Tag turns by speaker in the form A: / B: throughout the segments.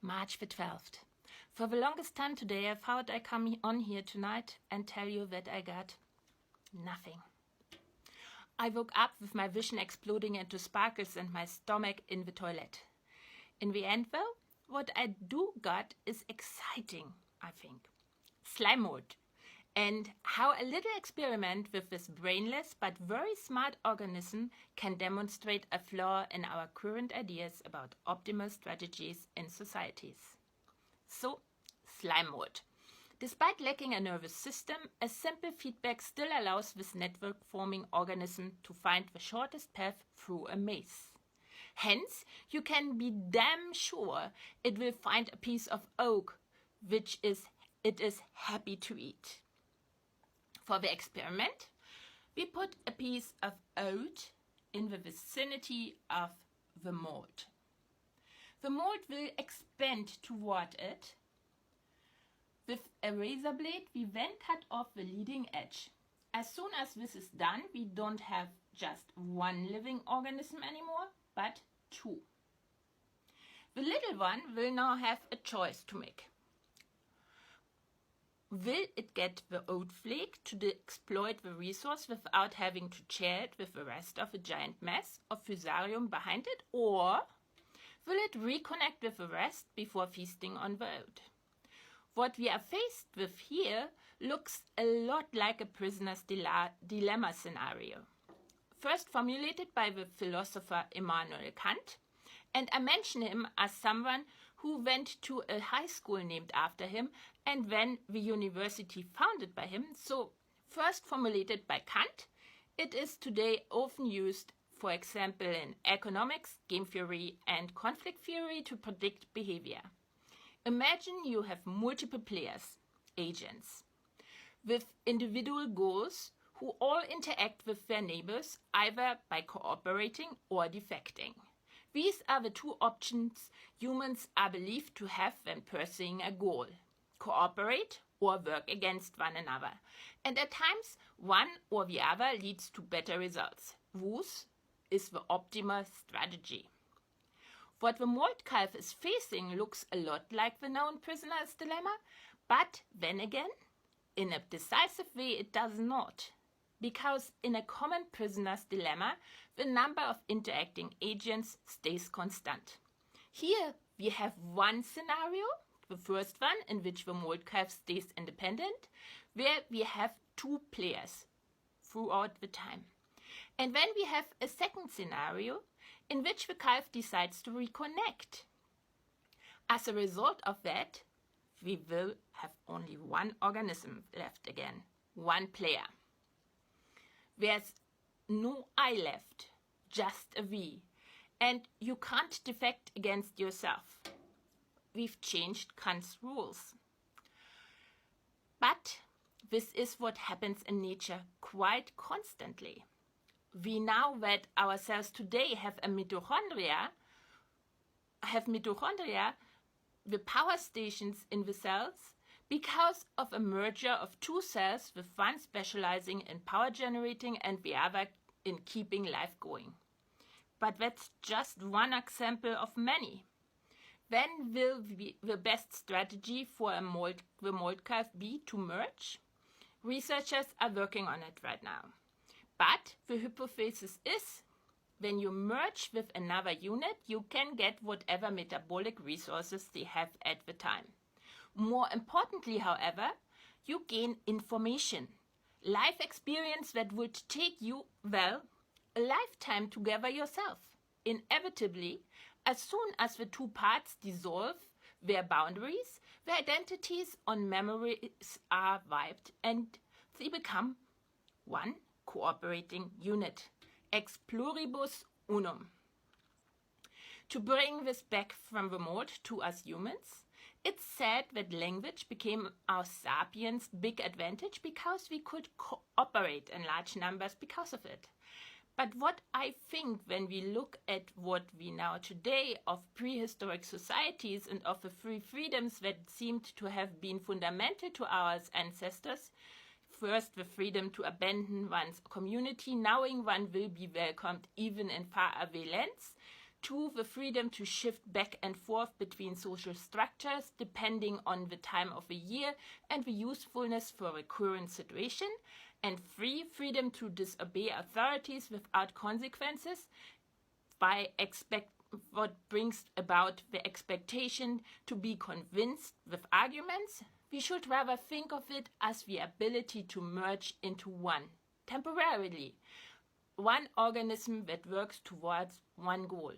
A: March the 12th. For the longest time today I thought I come on here tonight and tell you that I got nothing. I woke up with my vision exploding into sparkles and my stomach in the toilet. In the end though, what I do got is exciting, I think. Slime mold. And how a little experiment with this brainless but very smart organism can demonstrate a flaw in our current ideas about optimal strategies in societies. So, slime mold. Despite lacking a nervous system, a simple feedback still allows this network-forming organism to find the shortest path through a maze. Hence, you can be damn sure it will find a piece of oak which it is happy to eat. For the experiment, we put a piece of oat in the vicinity of the mold. The mold will expand toward it. With a razor blade, we then cut off the leading edge. As soon as this is done, we don't have just one living organism anymore, but two. The little one will now have a choice to make. Will it get the oat flake to exploit the resource without having to share it with the rest of the giant mass of fusarium behind it, or will it reconnect with the rest before feasting on the oat? What we are faced with here looks a lot like a prisoner's dilemma scenario, first formulated by the philosopher Immanuel Kant, and I mention him as someone who went to a high school named after him and then the university founded by him. So first formulated by Kant, it is today often used, for example, in economics, game theory and conflict theory to predict behavior. Imagine you have multiple players, agents, with individual goals who all interact with their neighbors either by cooperating or defecting. These are the two options humans are believed to have when pursuing a goal: cooperate or work against one another. And at times, one or the other leads to better results. Whose is the optimal strategy? What the mold calf is facing looks a lot like the known prisoner's dilemma, but then again, in a decisive way it does not. Because in a common prisoner's dilemma, the number of interacting agents stays constant. Here we have one scenario, the first one in which the mold calf stays independent, where we have two players throughout the time. And then we have a second scenario in which the calf decides to reconnect. As a result of that, we will have only one organism left again, one player. There's no I left, just a we. And you can't defect against yourself. We've changed Kant's rules. But this is what happens in nature quite constantly. We now that ourselves today have mitochondria, the power stations in the cells, because of a merger of two cells with one specializing in power generating and the other in keeping life going. But that's just one example of many. When will the best strategy for the mold calf be to merge? Researchers are working on it right now. But the hypothesis is, when you merge with another unit, you can get whatever metabolic resources they have at the time. More importantly, however, you gain information, life experience that would take you, well, a lifetime to gather yourself. Inevitably, as soon as the two parts dissolve their boundaries, their identities and memories are wiped and they become one cooperating unit. Ex pluribus unum. To bring this back from the mold to us humans, it's said that language became our sapiens' big advantage because we could cooperate in large numbers because of it. But what I think when we look at what we know today of prehistoric societies and of the free freedoms that seemed to have been fundamental to our ancestors, first the freedom to abandon one's community, knowing one will be welcomed even in faraway lands, 2, the freedom to shift back and forth between social structures depending on the time of the year and the usefulness for a current situation. And 3, freedom to disobey authorities without consequences what brings about the expectation to be convinced with arguments. We should rather think of it as the ability to merge into one, temporarily, one organism that works towards one goal.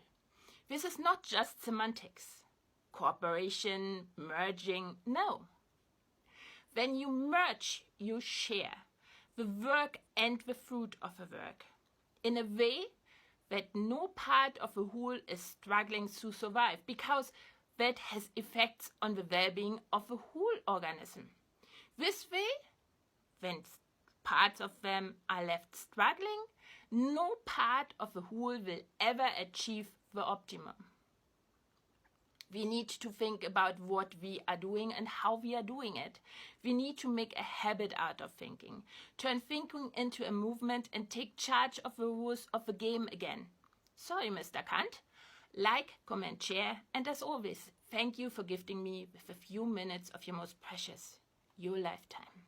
A: This is not just semantics, cooperation, merging, no. When you merge, you share the work and the fruit of the work in a way that no part of the whole is struggling to survive, because that has effects on the well-being of the whole organism. This way, when parts of them are left struggling, no part of the whole will ever achieve the optimum. We need to think about what we are doing and how we are doing it. We need to make a habit out of thinking, turn thinking into a movement and take charge of the rules of the game again. Sorry, Mr. Kant. Like, comment, share, and as always, thank you for gifting me with a few minutes of your most precious, your lifetime.